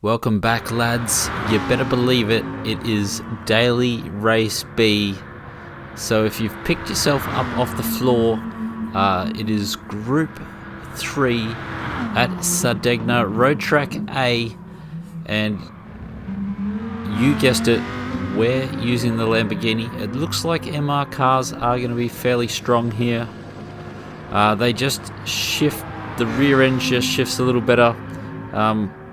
Welcome back, lads. You better believe it, it is Daily Race B. So if you've picked yourself up off the floor, it is Group 3 at SARDEGNA Road Track A, and you guessed it, we're using the Lamborghini. It looks like MR cars are going to be fairly strong here. They just shift, the rear end just shifts a little better.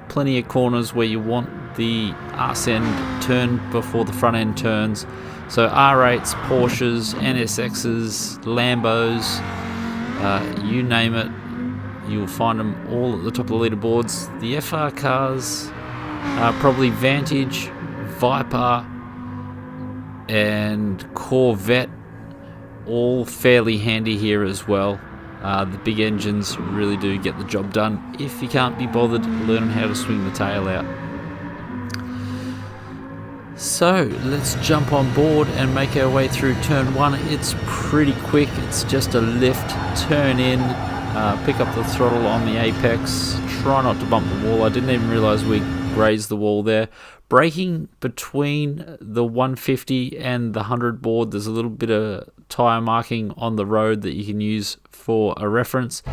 Plenty of corners where you want the arse end turned before the front end turns. So R8s, Porsches, NSXs, Lambos, you name it, you'll find them all at the top of the leaderboards. The FR cars are probably Vantage, Viper and Corvette, all fairly handy here as well. The big engines really do get the job done if you can't be bothered learning how to swing the tail out. So let's jump on board and make our way through turn 1. It's pretty quick, it's just a lift, turn in, pick up the throttle on the apex, try not to bump the wall. I didn't even realise we grazed the wall there. Braking between the 150 and the 100 board, there's a little bit of tyre marking on the road that you can use for a reference.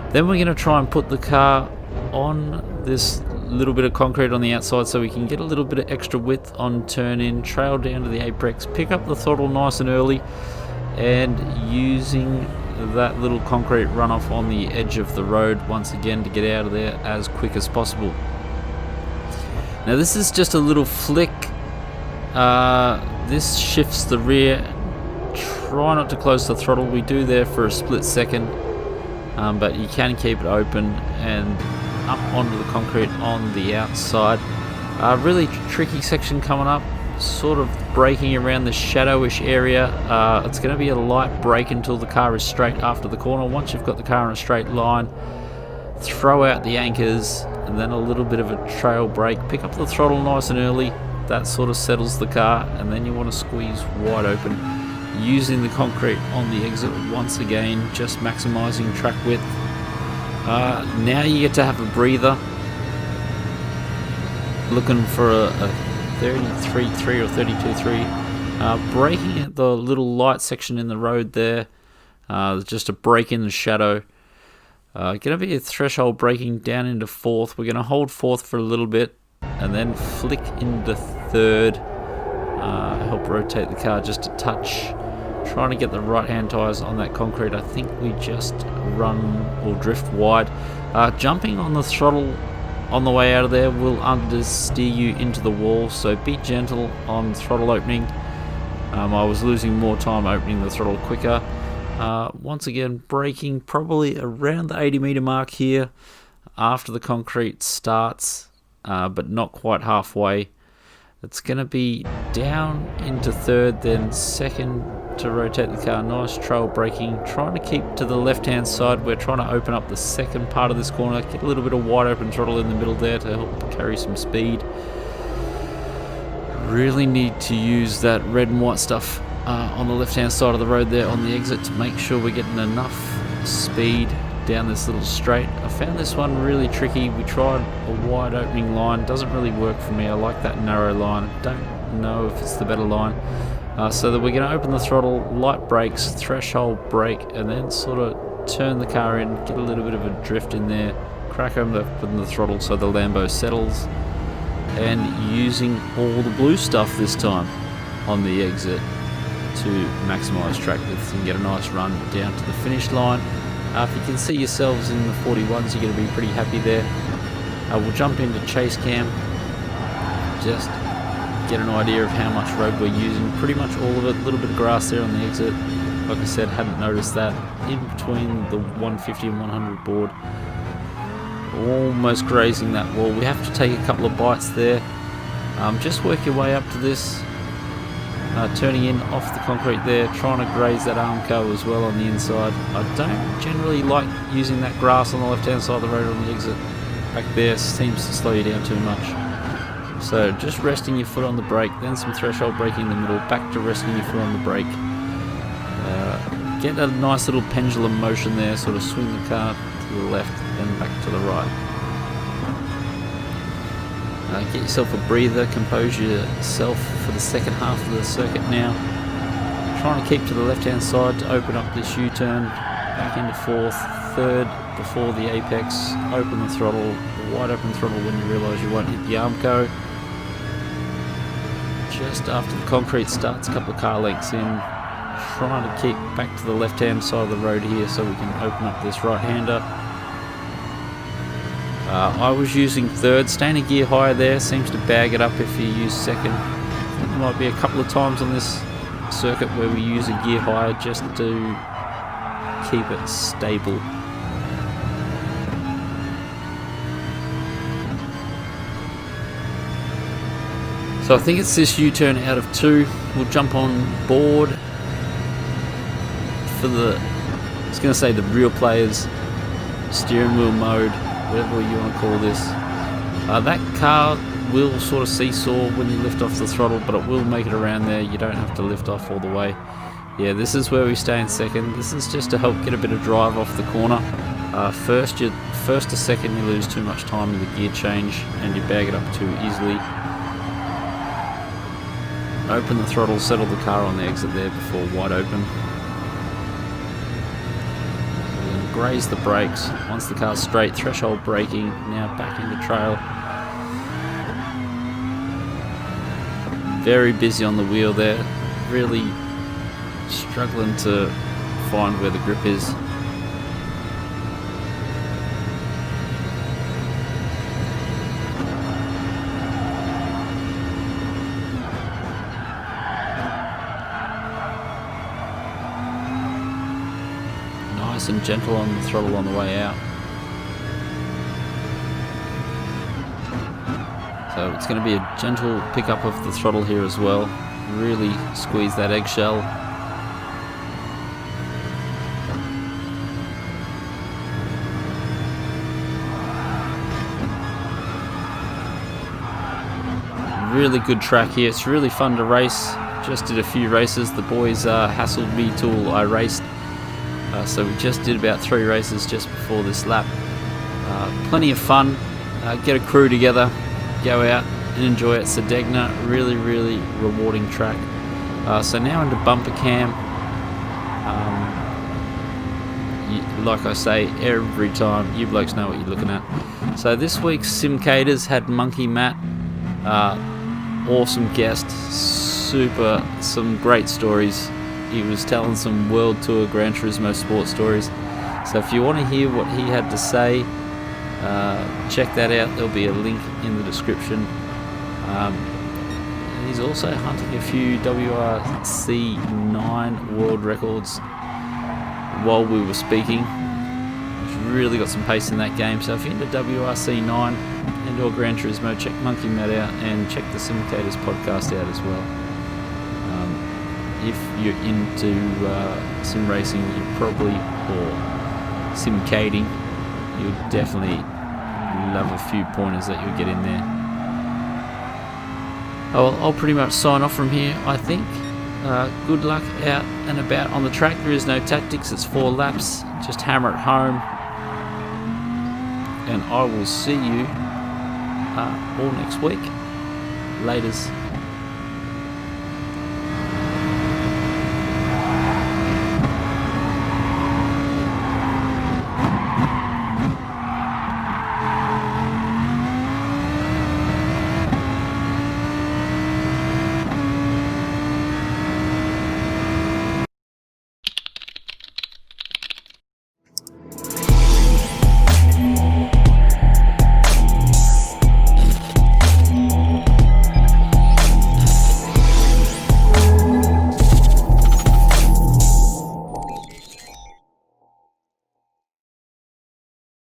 Then we're going to try and put the car on this little bit of concrete on the outside so we can get a little bit of extra width on turn in, trail down to the apex, pick up the throttle nice and early, and using that little concrete runoff on the edge of the road once again to get out of there as quick as possible. Now this is just a little flick. This shifts the rear. Try not to close the throttle. We do there for a split second, but you can keep it open and up onto the concrete on the outside. Really tricky section coming up, sort of braking around the shadowish area. It's going to be a light brake until the car is straight after the corner. Once you've got the car in a straight line, throw out the anchors and then a little bit of a trail brake, pick up the throttle nice and early. That sort of settles the car, and then you want to squeeze wide open using the concrete on the exit once again, just maximizing track width. Now you get to have a breather, looking for a 33.3 or 32.3. Braking at the little light section in the road there, just a break in the shadow. Going to be a threshold braking down into 4th. We're going to hold 4th for a little bit and then flick into 3rd. Help rotate the car just a touch. Trying to get the right hand tyres on that concrete. I think we just run or drift wide. Jumping on the throttle on the way out of there will understeer you into the wall, so be gentle on throttle opening. I was losing more time opening the throttle quicker. Once again, braking probably around the 80 meter mark here after the concrete starts, but not quite halfway. It's going to be down into 3rd, then 2nd to rotate the car. Nice trail braking, trying to keep to the left hand side. We're trying to open up the second part of this corner, get a little bit of wide open throttle in the middle there to help carry some speed. Really need to use that red and white stuff on the left hand side of the road there on the exit to make sure we're getting enough speed down this little straight. I found this one really tricky. We tried a wide opening line, doesn't really work for me. I like that narrow line, don't know if it's the better line. So that we're going to open the throttle, light brakes, threshold brake, and then sort of turn the car in, get a little bit of a drift in there, crack open the throttle so the Lambo settles, and using all the blue stuff this time on the exit to maximise track width and get a nice run down to the finish line. If you can see yourselves in the 41s, you're going to be pretty happy there. We'll jump into chase cam, just get an idea of how much road we're using. Pretty much all of it, a little bit of grass there on the exit. Like I said, hadn't noticed that. In between the 150 and 100 board, almost grazing that wall. We have to take a couple of bites there. Just work your way up to this. Turning in off the concrete there, trying to graze that armco as well on the inside. I don't generally like using that grass on the left hand side of the road on the exit. Back there seems to slow you down too much. So just resting your foot on the brake, then some threshold braking in the middle, back to resting your foot on the brake. Get a nice little pendulum motion there, sort of swing the car to the left, then back to the right. Get yourself a breather, compose yourself for the second half of the circuit now. Trying to keep to the left hand side to open up this U-turn, back into fourth, third before the apex, open the throttle, wide open throttle when you realise you won't hit the Armco. Just after the concrete starts, a couple of car lengths in, trying to keep back to the left hand side of the road here so we can open up this right hander. I was using third, staying a gear higher there seems to bag it up if you use second. I think there might be a couple of times on this circuit where we use a gear higher just to keep it stable. So I think it's this U-turn out of 2. We'll jump on board for the, I was going to say the real players, steering wheel mode, whatever you want to call this. That car will sort of seesaw when you lift off the throttle, but it will make it around there. You don't have to lift off all the way. Yeah, this is where we stay in second. This is just to help get a bit of drive off the corner. First to second you lose too much time in the gear change and you bag it up too easily. Open the throttle, settle the car on the exit there before wide open. Graze the brakes. Once the car's straight, threshold braking, now back into trail. Very busy on the wheel there, really struggling to find where the grip is. Nice and gentle on the throttle on the way out. So it's going to be a gentle pickup of the throttle here as well. Really squeeze that eggshell. Really good track here. It's really fun to race. Just did a few races. The boys hassled me till I raced. So we just did about 3 races just before this lap. Plenty of fun. Get a crew together, go out and enjoy it. SARDEGNA, really rewarding track. So now into bumper cam. Like I say every time, you blokes know what you're looking at. So this week's Simcators had Monkey Matt. Awesome guest, some great stories. He was telling some World Tour Gran Turismo sport stories. So if you want to hear what he had to say, check that out. There'll be a link in the description. He's also hunting a few WRC9 world records while we were speaking. He's really got some pace in that game. So if you're into WRC9 and or Gran Turismo, check Monkey Matt out and check the Simcators podcast out as well. If you're into sim racing, you probably, or simcating, you'll definitely love a few pointers that you'll get in there. I'll pretty much sign off from here, I think. Good luck out and about on the track. There is no tactics, it's 4 laps. Just hammer it home. And I will see you all next week. Laters.